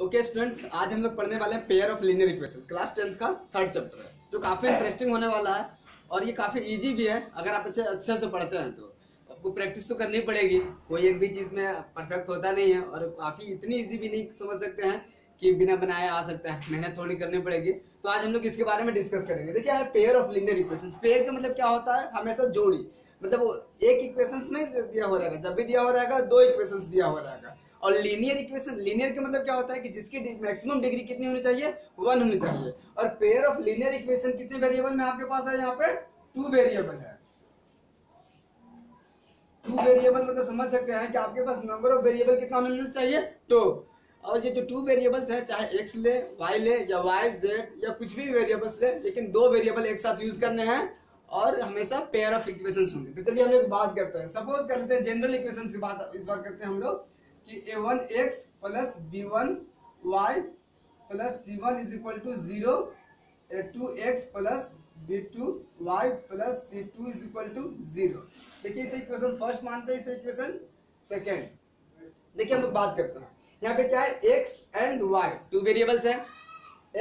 Okay students, आज हम लोग पढ़ने वाले हैं pair of linear equation. Class 10th का थर्ड चैप्टर है जो काफ़ी इंटरेस्टिंग होने वाला है और ये काफ़ी इजी भी है। अगर आप अच्छे से पढ़ते हैं तो आपको प्रैक्टिस तो करनी पड़ेगी। कोई एक भी चीज़ में परफेक्ट होता नहीं है और काफ़ी इतनी इजी भी नहीं समझ सकते हैं कि बिना बनाए आ सकता है, मेहनत थोड़ी करनी पड़ेगी। तो आज हम लोग इसके बारे में डिस्कस करेंगे। देखिए pair of linear equation, pair का मतलब क्या होता है? हमेशा जोड़ी, मतलब वो एक इक्वेशन नहीं दिया हो रहेगा, जब भी दिया हो रहेगा दो इक्वेशन दिया हो रहेगा। और लीनियर इक्वेशन, लीनियर का मतलब क्या होता है कि जिसकी मैक्सिमम डिग्री कितनी होनी चाहिए? 1 होनी चाहिए। और पेयर ऑफ लीनियर इक्वेशन कितने वेरिएबल में आपके पास है? यहाँ पे 2 वेरिएबल है। 2 वेरिएबल मतलब समझ सकते हैं कि आपके पास नंबर ऑफ वेरिएबल कितना होना चाहिए? 2। और ये जो 2 वेरिएबल्स है, चाहे x ले, y ले या y z या कुछ भी वेरिएबल्स ले, लेकिन 2 वेरिएबल एक साथ यूज करने हैं और हमेशा पेयर ऑफ इक्वेशंस होंगे। तो चलिए हम लोग बात करते हैं। सपोज कर लेते हैं जनरल इक्वेशंस की बात इस बार करते हैं हम लोग कि a1x plus b1y plus c1 is equal to 0, a2x plus b2y plus c2 is equal to 0। देखिए इसे इक्वेशन फर्स्ट मानते हैं, इसे इक्वेशन सेकेंड। देखिए हम लोग बात करते हैं, यहाँ पे क्या है? x एंड y 2 वेरिएबल्स है,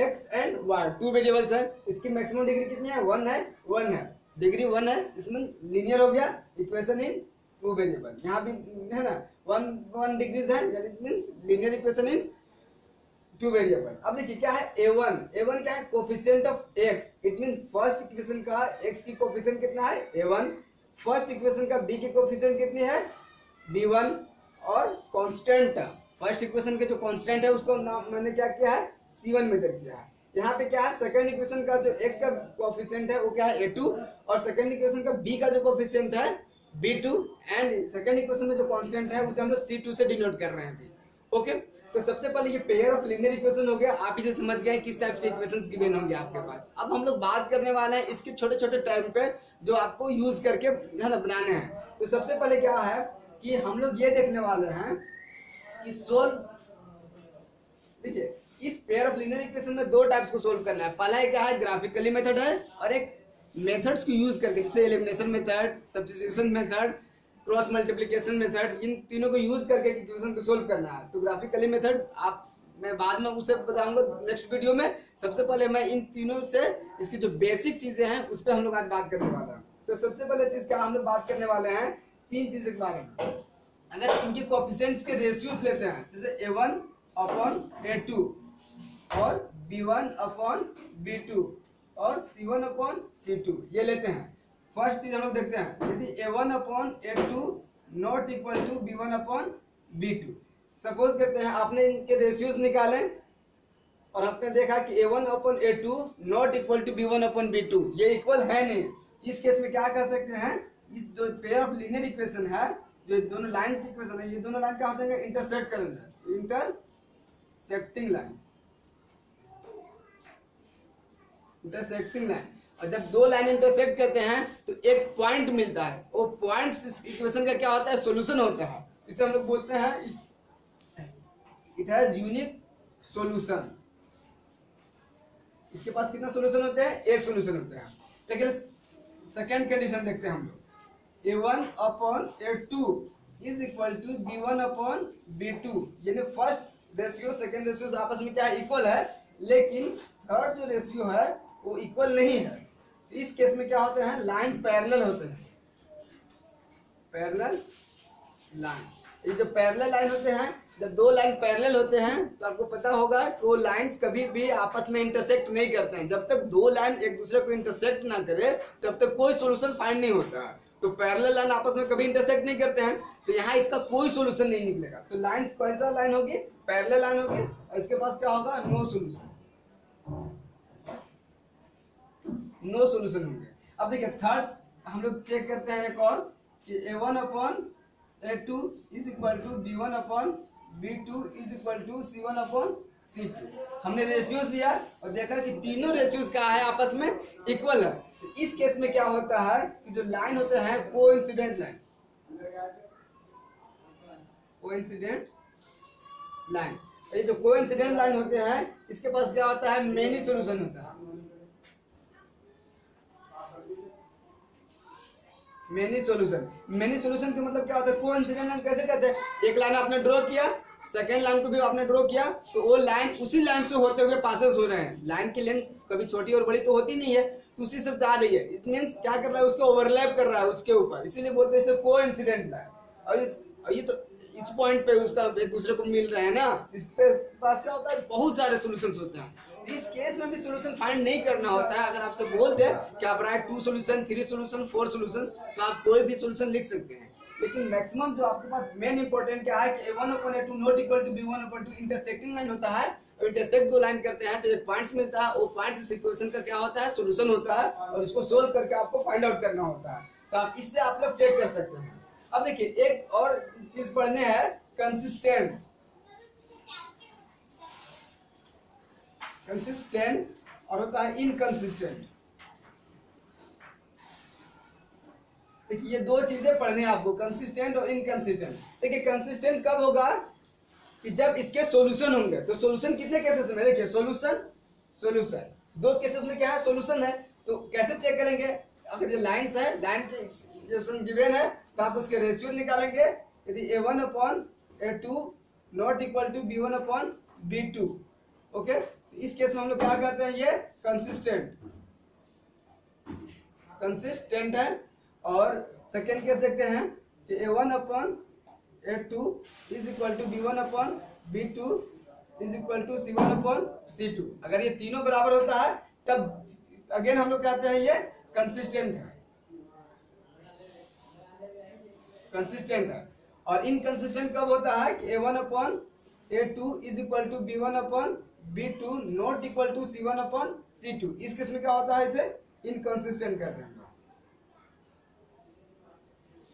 x एंड y 2 वेरिएबल्स है। इसकी मैक्सिमम डिग्री कितनी है? 1 है, 1 है, डिग्री 1 है। इसमें लीनियर हो गया इक्वेशन इन 2 वेरिएबल। यहाँ भी है ना 1 डिग्रीज है, यानी means linear equation in 2 variable. अब देखिए क्या है a1, a1 क्या है? Coefficient of x। It mean first equation का x की कोफिशिएंट कितना है? a1। फर्स्ट इक्वेशन का b की कोफिशिएंट कितनी है? b1। और कांस्टेंट, फर्स्ट इक्वेशन के जो कांस्टेंट है उसको मैंने क्या किया है? c1 मेजर किया है। यहाँ पे क्या है? सेकंड इक्वेशन का जो x का कोफिशिएंट है वो क्या है? a2। और सेकंड इक्वेशन का b का जो कोफिशिएंट है b2। एंड सेकंड इक्वेशन में जो कांस्टेंट है उसे हम लोग c2 से डिनोट कर रहे हैं अभी। ओके, तो सबसे पहले ये पेयर ऑफ लीनियर इक्वेशन हो गया। आप इसे समझ गए किस टाइप के इक्वेशंस गिवन होंगे आपके पास। अब हम लोग बात करने वाले हैं इसके छोटे छोटे टर्म पे जो आपको यूज करके है ना बनाने हैं। तो सबसे पहले क्या है कि हम लोग ये देखने वाले हैं कि सोल्व, देखिए इस पेयर ऑफ लीनियर इक्वेशन में 2 टाइप्स को सोल्व करना है। पहला क्या है? ग्राफिकली मेथड है, और एक मेथड्स को यूज करके, जैसे elimination method, substitution method, cross multiplication method, इन तीनों को यूज करके इक्वेशन को सोल्व करना है। तो ग्राफिकली मेथड मैं बाद में उसे बताऊंगा नेक्स्ट वीडियो में। सबसे पहले मैं इन तीनों से इसकी जो बेसिक चीजें हैं उस पर हम लोग आज बात करने वाला हैं। तो सबसे पहले चीज क्या हम लोग बात करने वाले हैं? 3 चीज के बारे में। अगर इनके कोएफिशिएंट्स के रेशियोज लेते हैं, जैसे a1 अपॉन a2 और b1 अपॉन b2 और c1 अपॉन c2, ये लेते हैं। फर्स्ट चीज हम लोग देखते हैं, यदि a1 upon a2 not equal to b1 upon b2। Suppose करते हैं आपने इनके रेशियोज निकाले और आपने देखा कि a1 upon a2 not equal to b1 upon b2, ये इक्वल है नहीं। इस केस में क्या कर सकते हैं? इस जो पेयर ऑफ लीनियर इक्वेशन है, जो दोनों लाइन की इक्वेशन है, ये दोनों लाइन क्या हो जाएंगे? इंटरसेक्ट करेंगे, इंटरसेक्टिंग लाइन, इंटरसेक्टिंग लाइन। और जब 2 लाइन इंटरसेक्ट करते हैं तो एक पॉइंट मिलता है, वो पॉइंट इस इक्वेशन का क्या होता है? सॉल्यूशन होता है। इसे हम लोग बोलते हैं इट हैज यूनिक सॉल्यूशन। इसके पास कितना सॉल्यूशन होते हैं? एक सॉल्यूशन होता है। चलिए सेकेंड कंडीशन देखते हैं हम लोग। a1 upon a2 is equal to b1 upon b2, यानी फर्स्ट रेशियो सेकेंड रेशियो आपस में क्या है? इक्वल है, लेकिन थर्ड जो रेशियो है वो इक्वल नहीं है। तो इस केस में क्या होते हैं? लाइन पैरेलल होते हैं, पैरेलल लाइन। ये जो पैरेलल लाइन होते हैं, जब 2 लाइन पैरेलल होते हैं तो आपको पता होगा कि वो लाइंस कभी भी आपस में इंटरसेक्ट नहीं करते हैं। जब तक 2 लाइन एक दूसरे को इंटरसेक्ट ना करे तब तक कोई सोल्यूशन फाइंड नहीं होता है। तो पैरेलल लाइन आपस में कभी इंटरसेक्ट नहीं करते हैं, तो यहाँ इसका कोई सोल्यूशन नहीं निकलेगा। तो लाइन कौन सा लाइन होगी? पैरेलल लाइन होगी, और इसके पास क्या होगा? नो सोल्यूशन, नो सोल्यूशन होंगे। अब देखिए थर्ड हम लोग चेक करते हैं एक और कि a1 upon a2 is equal to b1 upon b2 is equal to c1 upon c2। हमने रेशियोज लिया और देखा कि तीनों रेशियोज क्या है? आपस में इक्वल है। तो इस केस में क्या होता है कि जो लाइन होते हैं कोइंसिडेंट लाइन, कोइंसिडेंट लाइन, ये जो कोइंसिडेंट लाइन होते हैं इसके पास क्या होता है? मेनी सॉल्यूशन होता है, मेनी सॉल्यूशन। मेनी सॉल्यूशन का मतलब क्या होता है? कोइंसिडेंट लाइन कैसे कहते हैं? एक लाइन आपने ड्रॉ किया, सेकेंड लाइन को भी आपने ड्रॉ किया तो वो लाइन उसी लाइन से होते हुए पासेस हो रहे हैं। लाइन की लेंथ कभी छोटी और बड़ी तो होती नहीं है, तो उसी से जा रही है। इट मीन्स क्या कर रहा है, उसको ओवरलैप कर रहा है उसके ऊपर, इसीलिए बोलते हैं इसे कोइंसिडेंट लाइन। और ये तो इस पॉइंट पे उसका एक दूसरे को मिल रहा है ना, इस पे पास क्या होता है, बहुत सारे सॉल्यूशंस होते हैं। इस केस में भी सॉल्यूशन फाइंड नहीं करना होता है। अगर आपसे बोल दे कि आप राइट 2 सॉल्यूशन, 3 सॉल्यूशन, 4 सॉल्यूशन, तो आप कोई भी सॉल्यूशन लिख सकते हैं। लेकिन मैक्सिमम जो आपके पास मेन इंपॉर्टेंट क्या है कि a1/a2 not equal to b1/2 intersecting line होता है। और इंटरसेक्ट दो लाइन करते हैं तो एक पॉइंट्स मिलता है, वो पॉइंट इस इक्वेशन का क्या होता है, सॉल्यूशन होता है, और इसको सोल्व करके आपको फाइंड आउट करना होता है। तो आप इससे आप लोग चेक कर सकते हैं। अब देखिए एक और चीज पढ़ने है, कंसिस्टेंट और होता है इनकंसिस्टेंट। देखिए ये दो चीजें पढ़ने हैं आपको, कंसिस्टेंट और इनकंसिस्टेंट। देखिए कंसिस्टेंट कब होगा कि जब इसके सॉल्यूशन होंगे। तो सॉल्यूशन कितने केसेस में, देखिए सॉल्यूशन दो केसेस में क्या है, सॉल्यूशन है। तो कैसे चेक करेंगे, अगर ये लाइंस है, लाइन की इक्वेशन गिवन है तो आप उसके रेशियो निकालेंगे। यदि a1/a2 not equal to b1/b2, okay, इस केस में हम लोग क्या कहते हैं, ये कंसिस्टेंट है। और सेकेंड केस देखते हैं कि a1/a2 is equal to b1/b2 is equal to c1/c2। अगर ये तीनों बराबर होता है तब अगेन हम लोग कहते हैं ये कंसिस्टेंट है। और इनकंसिस्टेंट कब होता है कि a1/a2 is equal to b1/b2 not equal to c1/c2। इस केस में क्या होता है, इसे इनकंसिस्टेंट कहते हैं।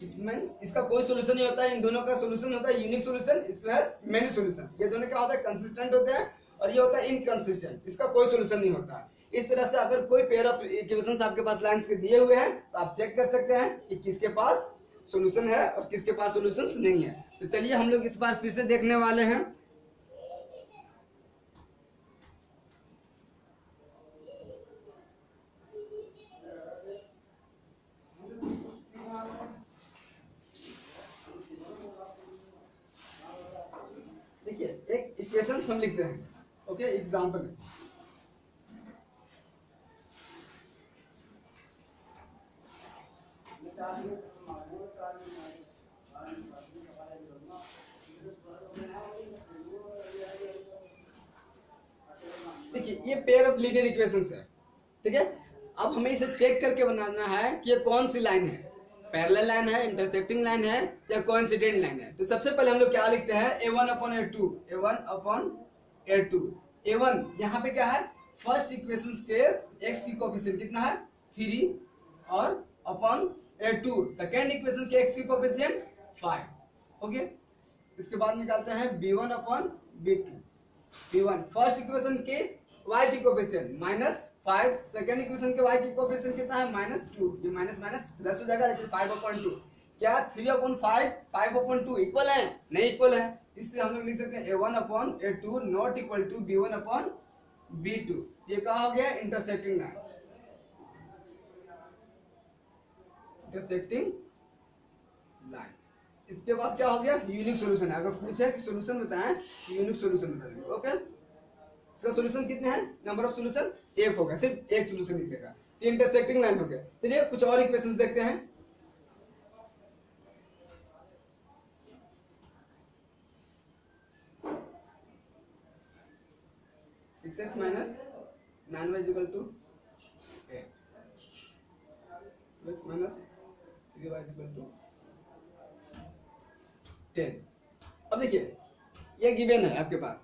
इट मींस इसका कोई सॉल्यूशन नहीं होता है, इन दोनों का सॉल्यूशन होता है यूनिक सॉल्यूशन, इसमें मेनी सॉल्यूशन। ये दोनों क्या होता है, कंसिस्टेंट होते हैं, और ये होता है इनकंसिस्टेंट, इसका कोई सॉल्यूशन नहीं होता है। इस तरह से अगर कोई पेयर ऑफ इक्वेशंस आपके पास लाइंस के दिए हुए हैं तो आप चेक कर सकते हैं कि किसके पास सॉल्यूशन है और किसके पास सॉल्यूशन नहीं है। तो चलिए हम लोग इस बार फिर से देखने वाले हैं। देखिए एक इक्वेशन हम लिखते हैं, ओके, एग्जांपल है। देखिए ये पेयर ऑफ लीनियर इक्वेशंस है, ठीक है। अब हमें इसे चेक करके बनाना है कि ये कौन सी लाइन है, पैरेलल लाइन है, इंटरसेक्टिंग लाइन है, या कोइंसिडेंट लाइन है। तो सबसे पहले हम लोग क्या लिखते हैं, a1/a2 a1 यहाँ पे क्या है, फर्स्ट इक्वेशन के x की कोफिशिएंट कितना है 3, और अपॉन a2 सेकेंड इक्वेशन के x की कोफिशिएंट 5, ओके। इसके बाद निकालते हैं b1/b2। b1 फर्स्ट इक्वेशन के y की कोफिशिएंट -5, सेकेंड इक्वेशन के y की कोफिशिएंट कितना है -2। ये माइनस माइनस प्लस हो जाएगा, लेकिन 5/2 क्या 3/5 5/2 इक्वल है, नहीं इक्वल है। इसलिए हम लोग लिख सकते हैं a1/a2 not equal to b1/b2। ये क्या हो गया, इंटरसेक्टिंग लाइन, इसके पास क्या हो गया, यूनिक सॉल्यूशन है। अगर पूछे कि सॉल्यूशन बताएं, यूनिक सॉल्यूशन बता देंगे, ओके। इसका सॉल्यूशन कितने हैं, नंबर ऑफ सॉल्यूशन 1 होगा, सिर्फ एक सॉल्यूशन निकलेगा। तो इंटरसेक्टिंग लाइन हो गया। चलिए कुछ और इक्वेशंस देखते हैं। Six x minus 9y equal to 8, 2x minus 3y equal to 10। अब देखिए ये गिवन है आपके पास,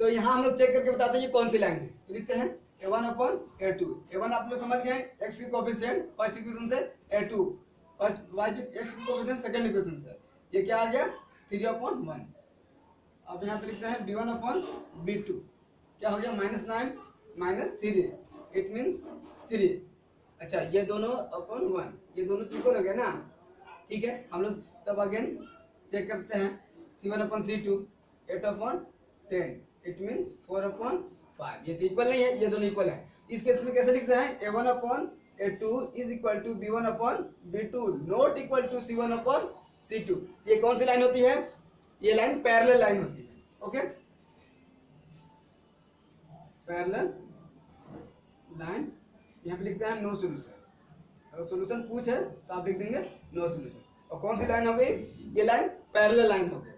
तो यहाँ हम लोग चेक करके बताते हैं ये कौन सी लाइन है। तो लिखते हैं a1/a2। a1 आप लोग समझ गए, x की कोफिशिएंट फर्स्ट इक्वेशन से, a2 फर्स्ट y की x की कोफिशिएंट सेकंड इक्वेशन से, ये क्या आ गया 3/1। अब यहाँ पे लिखते हैं b1/b2, क्या हो गया -9 -3, इट मीन्स 3। अच्छा ये दोनों अपॉन 1, ये दोनों इक्वल हो गया ना, ठीक है। हम लोग तब अगेन चेक करते हैं, c1/c2 8/10, इट मीन्स 4/5। ये तो इक्वल नहीं है, ये दोनों इक्वल है। इस केस में कैसे लिखते हैं, a1/a2 is equal to b1/b2 not equal to c1/c2। ये कौन सी लाइन होती है, ये लाइन पैरेलल लाइन होती है। ओके, पैरेलल लाइन, यहाँ पे लिखते हैं नो सोल्यूशन। अगर सोल्यूशन पूछे तो आप लिख देंगे नो सोल्यूशन। और कौन सी लाइन हो गई? ये लाइन पैरेलल लाइन हो गई।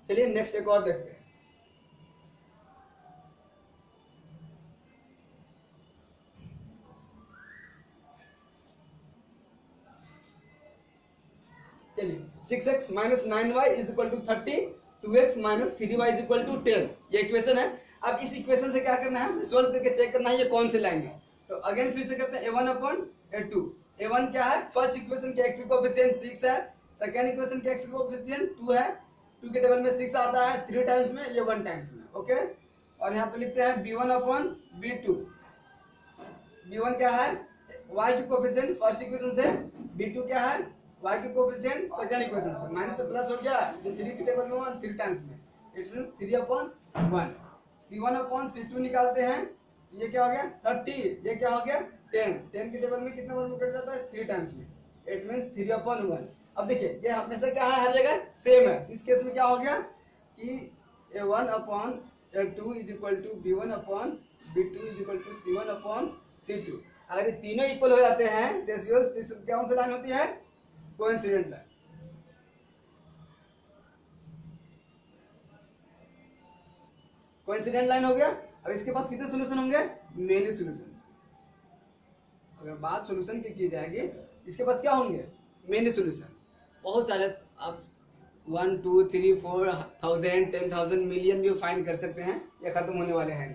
चलिए नेक्स्ट एक और देखते हैं। चलिए 6x minus 9y is equal to 30, 2x minus 3y is equal to 10, ये इक्वेशन है। अब इस इक्वेशन से क्या करना है? सोल्व करके चेक करना है ये कौन सी लाइन है। तो अगेन फिर से करते हैं a1 अपॉन a2। a1 क्या है? फर्स्ट इक्वेशन के x कोएफिशिएंट 6 है, सेकंड इक्वेशन के x कोएफिशिएंट 2 है, 2 के टेबल में 6 आता है 3 टाइम्स में, ये 1 टाइम्स में। ओके, और यहाँ पे लिखते हैं b1 अपॉन b2। b1 क्या है? y की कोएफिशिएंट फर्स्ट इक्वेशन से, b2 क्या है? y की कोएफिशिएंट सेकंड इक्वेशन से। माइनस से प्लस हो गया, ये 3 के टेबल में 1 3 टाइम्स में, it means 3 upon 1। c1 upon c2 निकालते हैं, ये क्या हो गया? 30, ये क्या हो गया? 10, 10 के टेबल में कितना बार में कट जाता है? 3 टाइम्स में, इट मींस 3 अपॉन 1। अब देखिए ये हमेशा क्या है? हर जगह सेम है। इस केस में क्या हो गया कि a1 upon a2 is equal to b1 upon b2 is equal to c1 upon c2। अगर ये तीनों इक्वल हो जाते हैं रेशियोज, तो कौन सी लाइन होती है? Coincident line. कोइंसिडेंट लाइन हो गया। अब इसके पास कितने सॉल्यूशन होंगे? Many solution. अगर बात सॉल्यूशन की जाएगी, इसके पास क्या होंगे? Many solution. बहुत सारे, आप 1 2 3 4,000 10,000 मिलियन भी फाइंड कर सकते हैं, ये खत्म होने वाले हैं।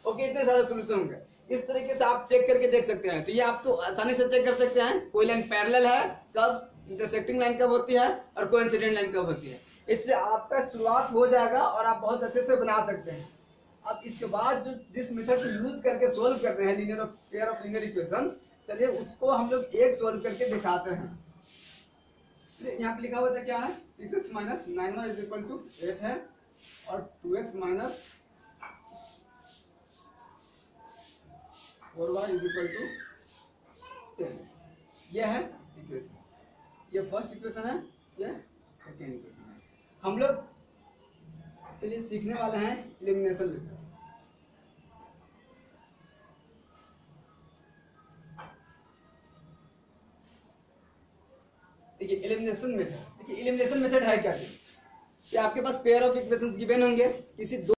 ओके, इतने सारे सॉल्यूशन होंगे। इस तरीके से आप चेक करके देख सकते हैं। तो ये आप तो आसानी से चेक कर सकते हैं कोई लाइन पैरेलल है कब, इंटरसेक्टिंग लाइन कब होती है, और कोइंसिडेंट लाइन कब होती है। इससे आपका शुरुआत हो जाएगा और आप बहुत अच्छे से बना सकते हैं। अब इसके बाद जो जिस मेथड को यूज करके सोल्व कर रहे हैं linear pair of linear equations, चलिए उसको हम लोग एक सोल्व करके दिखाते हैं। यहाँ पे लिखा हुआ था क्या है? 6x minus 9y is equal to 8 है, और 2x minus 4y is equal to 10। ये है इक्वेशन, ये फर्स्ट इक्वेशन है, ये सेकेंड इक्वेशन है। हम लोग चलिए सीखने वाले हैं एलिमिनेशन मेथड। देखिए एलिमिनेशन मेथड, देखिए एलिमिनेशन मेथड है क्या? कि आपके पास पेयर ऑफ इक्वेशंस गिवन होंगे, किसी